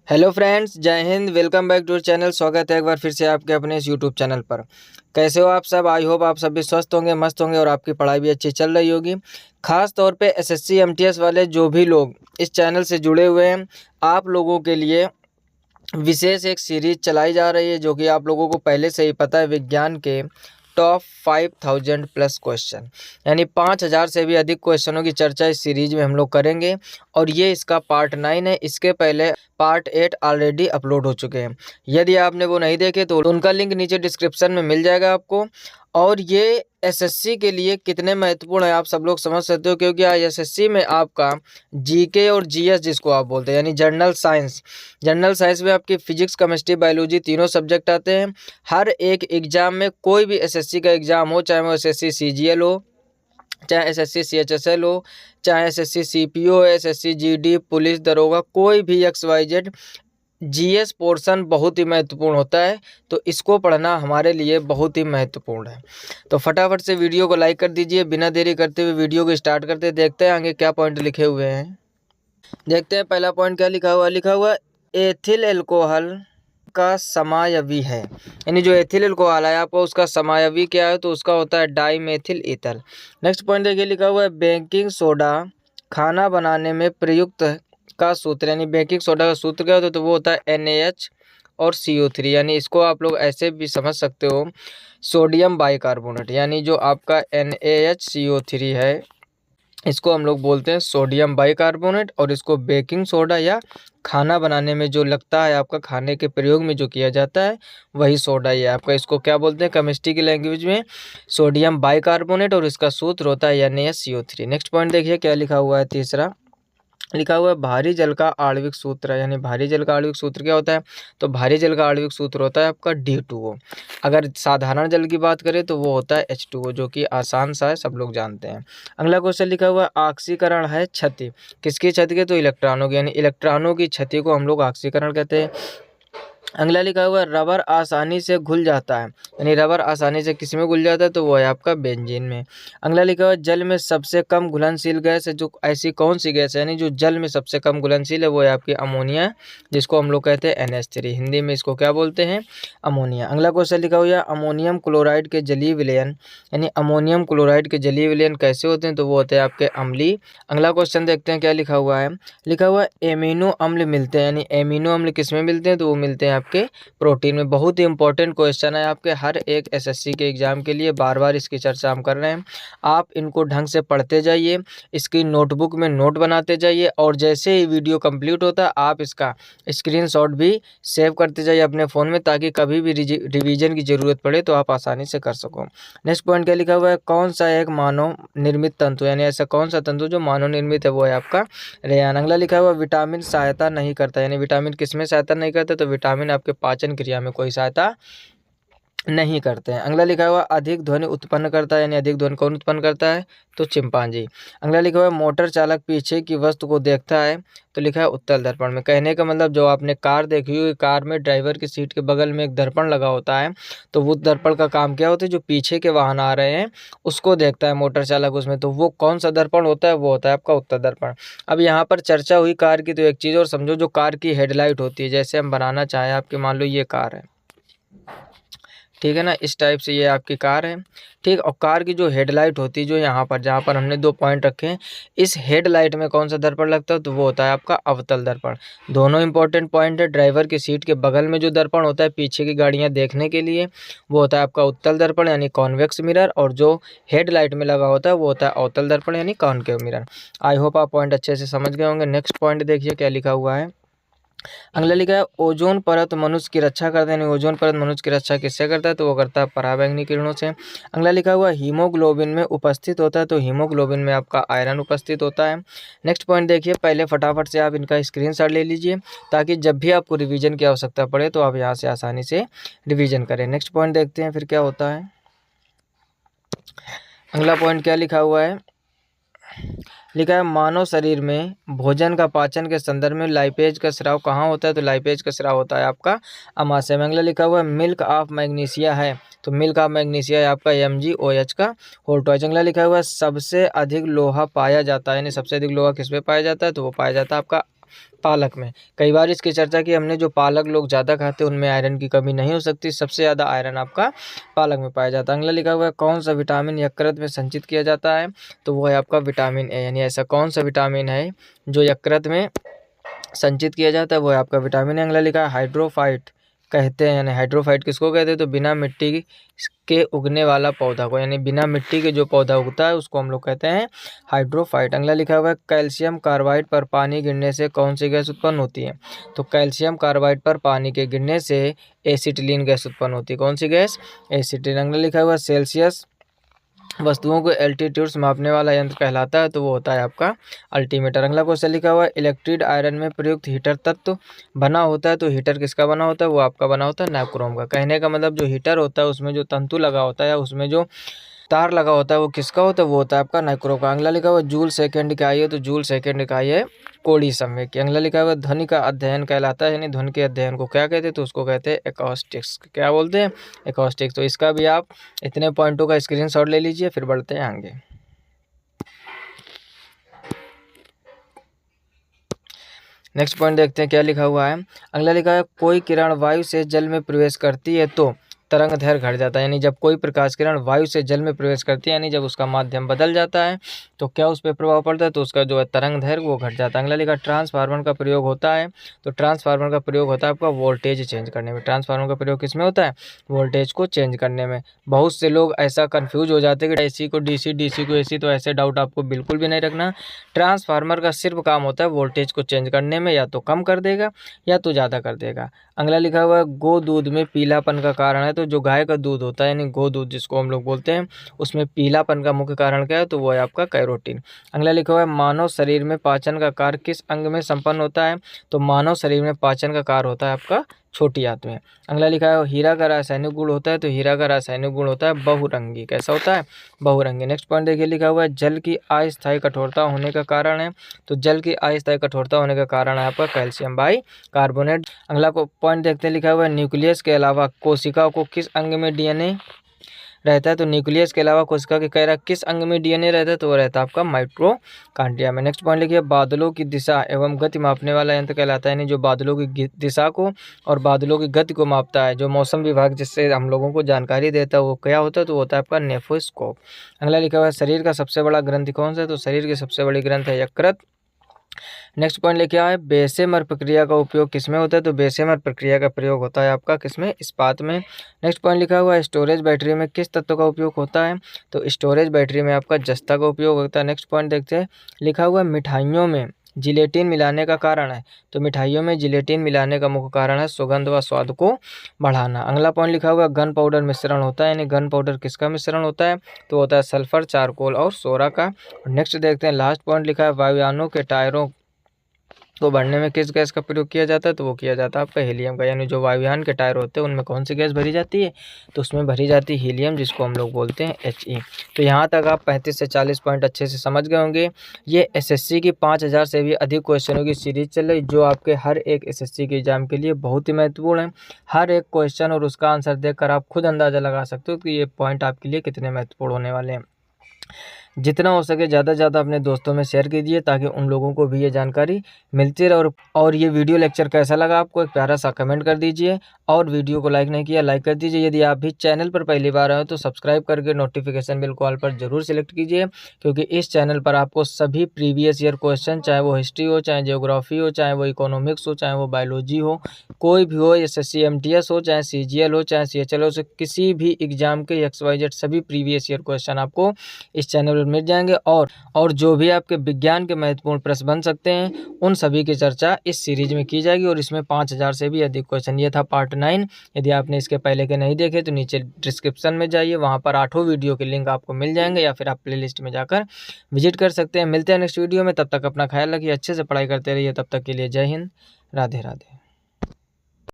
Hello friends, जय हिंद। Welcome back to channel. स्वागत है एक बार फिर से आपके अपने इस यूट्यूब चैनल पर। कैसे हो आप सब? आई होप आप सभी स्वस्थ होंगे, मस्त होंगे और आपकी पढ़ाई भी अच्छी चल रही होगी। खास तौर पे एसएससी एमटीएस वाले जो भी लोग इस चैनल से जुड़े हुए हैं, आप लोगों के लिए विशेष एक सीरीज चलाई जा रही है जो कि आप लोगों को पहले से ही पता है। विज्ञान के टॉप 5000 प्लस क्वेश्चन, यानी 5000 से भी अधिक क्वेश्चनों की चर्चा इस सीरीज में हम लोग करेंगे। और ये इसका पार्ट 9 है। इसके पहले पार्ट 8 ऑलरेडी अपलोड हो चुके हैं। यदि आपने वो नहीं देखे तो उनका लिंक नीचे डिस्क्रिप्शन में मिल जाएगा आपको। और ये एसएससी के लिए कितने महत्वपूर्ण है आप सब लोग समझ सकते हो, क्योंकि एसएससी में आपका जीके और जीएस जिसको आप बोलते हैं, यानी जनरल साइंस में आपकी फिजिक्स, केमिस्ट्री, बायोलॉजी तीनों सब्जेक्ट आते हैं। हर एक एग्जाम में, कोई भी एसएससी का एग्जाम हो, चाहे वो एसएससी सीजीएल हो, चाहे एसएससी सीएचएसएल हो, चाहे SSC CPO, SSC GD, police, दरोगा, कोई भी XYZ, जीएस पोर्शन बहुत ही महत्वपूर्ण होता है। तो इसको पढ़ना हमारे लिए बहुत ही महत्वपूर्ण है। तो फटाफट से वीडियो को लाइक कर दीजिए। बिना देरी करते हुए वीडियो को स्टार्ट करते, देखते हैं आगे क्या पॉइंट लिखे हुए हैं। देखते हैं पहला पॉइंट क्या लिखा हुआ एथिल एल्कोहल का समायवी है, यानी जो एथिल एल्कोहल है आपको उसका समायवी क्या है, तो उसका होता है डाइमेथिल ईथर। नेक्स्ट पॉइंट देखिए, लिखा हुआ है बेकिंग सोडा खाना बनाने में प्रयुक्त का सूत्र, यानी बेकिंग सोडा का सूत्र क्या होता है, तो वो होता है NaH और CO3। यानी इसको आप लोग ऐसे भी समझ सकते हो, सोडियम बाइकार्बोनेट, यानी जो आपका NaHCO3 है, इसको हम लोग बोलते हैं सोडियम बाइकार्बोनेट। और इसको बेकिंग सोडा या खाना बनाने में जो लगता है आपका, खाने के प्रयोग में जो किया जाता है वही सोडा ही है आपका। इसको क्या बोलते हैं केमिस्ट्री की लैंग्वेज में? Sodium bicarbonate. और इसका सूत्र होता है NaCO3। नेक्स्ट पॉइंट देखिए क्या लिखा हुआ है, तीसरा लिखा हुआ है भारी जल का आणविक सूत्र, यानी भारी जल का आणविक सूत्र क्या होता है, तो भारी जल का आणविक सूत्र होता है आपका D2O। अगर साधारण जल की बात करें तो वो होता है H2O, जो कि आसान सा है, सब लोग जानते हैं। अगला क्वेश्चन लिखा हुआ है ऑक्सीकरण है क्षति, किसकी क्षति के, तो इलेक्ट्रॉनों की, यानी इलेक्ट्रॉनों की क्षति को हम लोग ऑक्सीकरण कहते हैं। अगला लिखा हुआ है रबर आसानी से घुल जाता है, यानी रबर आसानी से किस में घुल जाता है, तो वो है आपका बेंजीन में। अगला लिखा हुआ है जल में सबसे कम घुलनशील गैस है, जो ऐसी कौन सी गैस है, यानी जो जल में सबसे कम घुलनशील है वो है आपकी अमोनिया, जिसको हम लोग कहते हैं NH3। हिंदी में इसको क्या बोलते हैं, अमोनिया। अगला क्वेश्चन लिखा हुआ है अमोनियम क्लोराइड के जलीय विलयन, यानी अमोनियम क्लोराइड के जलीय विलयन कैसे होते हैं, तो वो होते हैं आपके अम्लीय। अगला क्वेश्चन देखते हैं क्या लिखा हुआ है, लिखा हुआ है एमिनो अम्ल मिलते हैं, यानी एमिनो अम्ल किस में मिलते हैं, तो वो मिलते हैं आपके प्रोटीन में। बहुत ही इंपॉर्टेंट क्वेश्चन है आपके हर एक एसएससी के एग्जाम के लिए, बार बार इसकी चर्चा हम कर रहे हैं। आप इनको ढंग से पढ़ते जाइए, इसकी नोटबुक में नोट बनाते जाइए, और जैसे ही वीडियो कंप्लीट होता है आप इसका स्क्रीनशॉट भी सेव करते जाइए अपने फ़ोन में, ताकि कभी भी रिवीजन की ज़रूरत पड़े तो आप आसानी से कर सको। नेक्स्ट पॉइंट क्या लिखा हुआ है कौन सा एक मानव निर्मित तंतु, यानी ऐसा कौन सा तंतु जो मानव निर्मित है, वो है आपका रेयान। अगला लिखा हुआ विटामिन सहायता नहीं करता, यानी विटामिन किस में सहायता नहीं करता, तो विटामिन आपके पाचन क्रिया में कोई सहायता नहीं करते हैं। अगला लिखा हुआ अधिक ध्वनि उत्पन्न करता है, यानी अधिक ध्वनि कौन उत्पन्न करता है, तो चिंपांजी। अगला लिखा हुआ मोटर चालक पीछे की वस्तु को देखता है, तो लिखा है उत्तल दर्पण में। कहने का मतलब जो आपने कार देखी हुई, कार में ड्राइवर की सीट के बगल में एक दर्पण लगा होता है, तो वो दर्पण का काम क्या होता है, जो पीछे के वाहन आ रहे हैं उसको देखता है मोटर चालक उसमें, तो वो कौन सा दर्पण होता है, वो होता है आपका उत्तल दर्पण। अब यहाँ पर चर्चा हुई कार की, तो एक चीज़ और समझो, जो कार की हेडलाइट होती है, जैसे हम बनाना चाहें आपकी, मान लो ये कार है, ठीक है ना, इस टाइप से ये आपकी कार है, ठीक। और कार की जो हेडलाइट होती है, जो यहाँ पर जहाँ पर हमने 2 पॉइंट रखे हैं, इस हेडलाइट में कौन सा दर्पण लगता है, तो वो होता है आपका अवतल दर्पण। दोनों इंपॉर्टेंट पॉइंट है। ड्राइवर की सीट के बगल में जो दर्पण होता है पीछे की गाड़ियाँ देखने के लिए, वो होता है आपका उत्तल दर्पण, यानी कॉन्वेक्स मिरर। और जो हेडलाइट में लगा होता है वो होता है अवतल दर्पण, यानी कॉनकेव मिरर। आई होप आप पॉइंट अच्छे से समझ गए होंगे। नेक्स्ट पॉइंट देखिए क्या लिखा हुआ है। अगला लिखा है ओजोन परत मनुष्य की रक्षा करता है, यानी ओजोन परत मनुष्य की रक्षा किससे करता है, तो वो करता है पराबैंगनी किरणों से। अगला लिखा हुआ हीमोग्लोबिन में उपस्थित होता है, तो हीमोग्लोबिन में आपका आयरन उपस्थित होता है। नेक्स्ट पॉइंट देखिए, पहले फटाफट से आप इनका स्क्रीनशॉट ले लीजिए, ताकि जब भी आपको रिवीजन की आवश्यकता पड़े तो आप यहाँ से आसानी से रिवीजन करें। नेक्स्ट पॉइंट देखते हैं फिर क्या होता है। अगला पॉइंट क्या लिखा हुआ है, लिखा है मानव शरीर में भोजन का पाचन के संदर्भ में लाइपेज का स्राव कहाँ होता है, तो लाइपेज का स्राव होता है आपका अमाशय में। अगला लिखा हुआ है मिल्क ऑफ मैग्नीशिया है, तो मिल्क ऑफ मैग्नीशिया है आपका MgOH का होल टॉयज। अगला लिखा हुआ है सबसे अधिक लोहा पाया जाता है, यानी सबसे अधिक लोहा किस में पाया जाता है, तो वो पाया जाता है आपका पालक में। कई बार इसकी चर्चा की हमने, जो पालक लोग ज़्यादा खाते हैं उनमें आयरन की कमी नहीं हो सकती, सबसे ज़्यादा आयरन आपका पालक में पाया जाता है। अगला लिखा हुआ है कौन सा विटामिन यकृत में संचित किया जाता है, तो वो है आपका विटामिन ए। यानी ऐसा कौन सा विटामिन है जो यकृत में संचित किया जाता है, वो है आपका विटामिन ए। अगला लिखा है हाइड्रोफाइट कहते हैं, यानी हाइड्रोफाइट किसको कहते हैं, तो बिना मिट्टी के उगने वाला पौधा को, यानी बिना मिट्टी के जो पौधा उगता है उसको हम लोग कहते हैं हाइड्रोफाइट। अगला लिखा हुआ है कैल्शियम कार्बाइड पर पानी गिरने से कौन सी गैस उत्पन्न होती है, तो कैल्शियम कार्बाइड पर पानी के गिरने से एसिटिलीन गैस उत्पन्न होती है। कौन सी गैस, एसिटिलीन। अगला लिखा हुआ है सेल्सियस वस्तुओं को एल्टीट्यूड्स मापने वाला यंत्र कहलाता है, तो वो होता है आपका अल्टीमीटर। अगला क्वेश्चन लिखा हुआ है इलेक्ट्रिक आयरन में प्रयुक्त हीटर तत्व बना होता है, तो हीटर किसका बना होता है, वो आपका बना होता है नाइक्रोम का। कहने का मतलब जो हीटर होता है उसमें जो तंतु लगा होता है, उसमें जो तार लगा होता है वो किसका होता है, वो होता है आपका नाइक्रो का। अगला लिखा हुआ है जूल सेकंड इकाई है, तो जूल सेकंड इकाई है कोड़ी संवेग की। अगला लिखा हुआ है ध्वनि का अध्ययन कहलाता है, यानी ध्वनि के अध्ययन को क्या कहते हैं, तो उसको कहते हैं एकॉस्टिक्स। क्या बोलते हैं, एकॉस्टिक्स। तो इसका भी आप इतने पॉइंटों का स्क्रीनशॉट ले लीजिए, फिर बढ़ते हैं आगे। नेक्स्ट पॉइंट देखते हैं क्या लिखा हुआ है। अगला लिखा है कोई किरण वायु से जल में प्रवेश करती है तो तरंग दैर्घ्य घट जाता है, यानी जब कोई प्रकाश किरण वायु से जल में प्रवेश करती है, यानी जब उसका माध्यम बदल जाता है तो क्या उस पर प्रभाव पड़ता है, तो उसका जो है तरंग दैर्घ्य वो घट जाता है। अगला लिखा ट्रांसफार्मर का प्रयोग होता है, तो ट्रांसफार्मर का प्रयोग होता है आपका वोल्टेज चेंज करने में। ट्रांसफार्मर का प्रयोग किस में होता है, वोल्टेज को चेंज करने में। बहुत से लोग ऐसा कन्फ्यूज हो जाते हैं कि एसी को डीसी, डीसी को एसी, तो ऐसे डाउट आपको बिल्कुल भी नहीं रखना। ट्रांसफार्मर का सिर्फ काम होता है वोल्टेज को चेंज करने में, या तो कम कर देगा या तो ज़्यादा कर देगा। अगला लिखा हुआ है गो दूध में पीलापन का कारण है, तो जो गाय का दूध होता है, यानी गो दूध जिसको हम लोग बोलते हैं, उसमें पीलापन का मुख्य कारण क्या है, तो वो है आपका कैरोटीन। अगला लिखा हुआ है मानव शरीर में पाचन का कार्य किस अंग में संपन्न होता है, तो मानव शरीर में पाचन का कार्य होता है आपका छोटी आंत में। अगला लिखा है हीरा का रासायनिक गुण होता है, तो हीरा का रासायनिक गुण होता है बहुरंगी। कैसा होता है, बहुरंगी। नेक्स्ट पॉइंट देखिए लिखा हुआ है जल की अस्थायी कठोरता होने का कारण है, तो जल की अस्थायी कठोरता होने का कारण है आपका कैल्शियम बाई कार्बोनेट। अगला को पॉइंट देखते हैं लिखा हुआ है न्यूक्लियस के अलावा कोशिका को किस अंग में डीएनए रहता है, तो न्यूक्लियस के अलावा कोशिका के कह रहा किस अंग में डीएनए रहता है, तो वो रहता है आपका माइटोकॉन्ड्रिया में। नेक्स्ट पॉइंट लिखिए बादलों की दिशा एवं गति मापने वाला यंत्र कहलाता है, यानी जो बादलों की दिशा को और बादलों की गति को मापता है, जो मौसम विभाग जिससे हम लोगों को जानकारी देता है, वो क्या होता है, तो होता है आपका नेफोस्कोप। अगला लिखा हुआ है शरीर का सबसे बड़ा ग्रंथि कौन सा है, तो शरीर की सबसे बड़ी ग्रंथ है यकृत। नेक्स्ट पॉइंट लेके आए बेसेमर प्रक्रिया का उपयोग किसमें होता है, तो बेसेमर प्रक्रिया का प्रयोग होता है आपका किसमें, इस्पात में। नेक्स्ट पॉइंट लिखा हुआ है स्टोरेज बैटरी में किस तत्व का उपयोग होता है, तो स्टोरेज बैटरी में आपका जस्ता का उपयोग होता है। नेक्स्ट पॉइंट देखते हैं लिखा हुआ है मिठाइयों में जिलेटिन मिलाने का कारण है, तो मिठाइयों में जिलेटिन मिलाने का मुख्य कारण है सुगंध व स्वाद को बढ़ाना। अगला पॉइंट लिखा हुआ है गन पाउडर मिश्रण होता है, यानी गन पाउडर किसका मिश्रण होता है, तो होता है सल्फर, चारकोल और सोरा का। नेक्स्ट देखते हैं लास्ट पॉइंट लिखा है वायुयानों के टायरों को भरने में किस गैस का प्रयोग किया जाता है, तो वो किया जाता है आपका हीलियम का। यानी जो वायुयान के टायर होते हैं उनमें कौन सी गैस भरी जाती है, तो उसमें भरी जाती है हीलियम, जिसको हम लोग बोलते हैं He। तो यहाँ तक आप 35 से 40 पॉइंट अच्छे से समझ गए होंगे। ये एसएससी की 5000 से भी अधिक क्वेश्चनों की सीरीज चल रही, जो आपके हर एक एसएससी के एग्जाम के लिए बहुत ही महत्वपूर्ण है। हर एक क्वेश्चन और उसका आंसर देखकर आप खुद अंदाज़ा लगा सकते हो कि ये पॉइंट आपके लिए कितने महत्वपूर्ण होने वाले हैं। जितना हो सके ज़्यादा से ज़्यादा अपने दोस्तों में शेयर कीजिए, ताकि उन लोगों को भी ये जानकारी मिलती रहे। और ये वीडियो लेक्चर कैसा लगा आपको, एक प्यारा सा कमेंट कर दीजिए, और वीडियो को लाइक नहीं किया लाइक कर दीजिए। यदि आप भी चैनल पर पहली बार आए हो तो सब्सक्राइब करके नोटिफिकेशन बिल को ऑल पर जरूर सेलेक्ट कीजिए, क्योंकि इस चैनल पर आपको सभी प्रीवियस ईयर क्वेश्चन, चाहे वो हिस्ट्री हो, चाहे जियोग्राफी हो, चाहे वो इकोनॉमिक्स हो, चाहे वो बायोलॉजी हो, कोई भी हो, SSC MTS हो, चाहे CGL हो, चाहे CHL हो, किसी भी एग्जाम के XYZ सभी प्रीवियस ईयर क्वेश्चन आपको इस चैनल पर मिल जाएंगे। और जो भी आपके विज्ञान के महत्वपूर्ण प्रश्न बन सकते हैं उन सभी की चर्चा इस सीरीज में की जाएगी, और इसमें 5000 से भी अधिक क्वेश्चन। ये था पार्ट 9। यदि आपने इसके पहले के नहीं देखे तो नीचे डिस्क्रिप्शन में जाइए, वहाँ पर 8 वीडियो के लिंक आपको मिल जाएंगे, या फिर आप प्लेलिस्ट में जाकर विजिट कर सकते हैं। मिलते हैं नेक्स्ट वीडियो में, तब तक अपना ख्याल रखिए, अच्छे से पढ़ाई करते रहिए। तब तक के लिए जय हिंद, राधे राधे।